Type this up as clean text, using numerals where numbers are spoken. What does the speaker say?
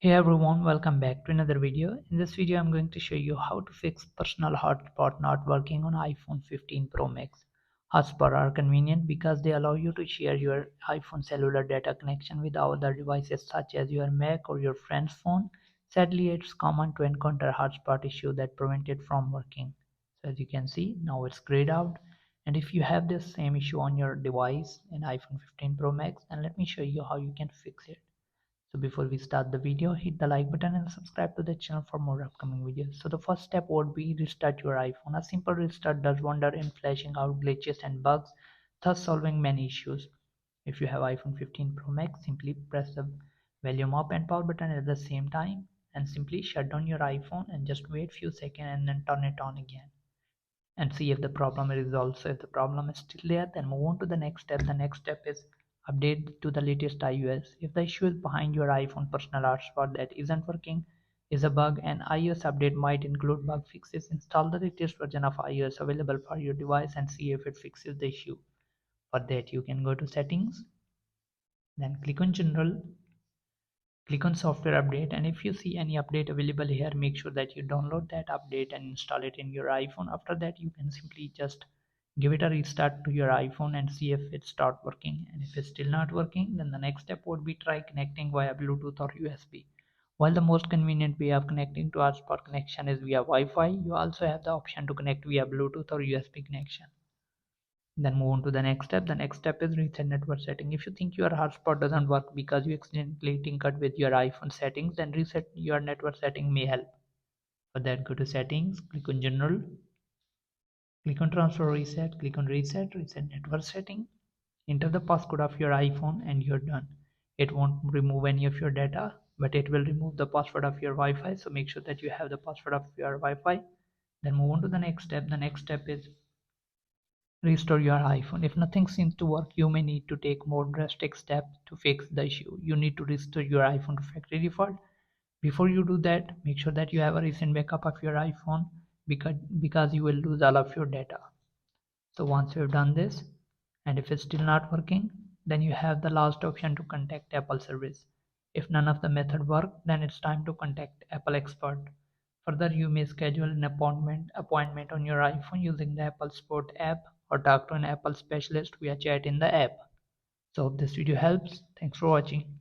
Hey everyone, welcome back to another video. In this video, I'm going to show you how to fix personal hotspot not working on iPhone 15 Pro Max. Hotspot are convenient because they allow you to share your iPhone cellular data connection with other devices such as your Mac or your friend's phone. Sadly, it's common to encounter hotspot issue that prevent it from working. So as you can see, now it's grayed out. And if you have this same issue on your device in iPhone 15 Pro Max, then let me show you how you can fix it. So before we start the video, hit the like button and subscribe to the channel for more upcoming videos. So the first step would be restart your iPhone. A simple restart does wonder in flashing out glitches and bugs, thus solving many issues. If you have iPhone 15 Pro Max, simply press the volume up and power button at the same time and simply shut down your iPhone and just wait few seconds and then turn it on again and see if the problem is resolved. So if the problem is still there, then move on to the next step. The next step is update to the latest iOS. If the issue is behind your iPhone personal hotspot that isn't working is a bug, an iOS update might include bug fixes. Install the latest version of iOS available for your device and see if it fixes the issue. For that, you can go to settings, then click on general, click on software update, and if you see any update available here, make sure that you download that update and install it in your iPhone. After that, you can simply just give it a restart to your iPhone and see if it start working. And if it's still not working, then the next step would be try connecting via Bluetooth or USB. While the most convenient way of connecting to hotspot connection is via Wi-Fi, you also have the option to connect via Bluetooth or USB connection. Then move on to the next step. The next step is reset network setting. If you think your hotspot doesn't work because you accidentally tinkered with your iPhone settings, then reset your network setting may help. For that, go to settings, click on general, click on transfer reset, click on reset, reset network setting, enter the passcode of your iPhone and you're done. It won't remove any of your data, but it will remove the password of your Wi-Fi. So make sure that you have the password of your Wi-Fi. Then move on to the next step. The next step is restore your iPhone. If nothing seems to work, you may need to take more drastic steps to fix the issue. You need to restore your iPhone to factory default. Before you do that, make sure that you have a recent backup of your iPhone because you will lose all of your data. So once you have done this, and if it's still not working, then you have the last option to contact Apple service. If none of the method work, then it's time to contact Apple expert. Further, you may schedule an appointment on your iPhone using the Apple Support app or talk to an Apple specialist via chat in the app. So hope this video helps. Thanks for watching.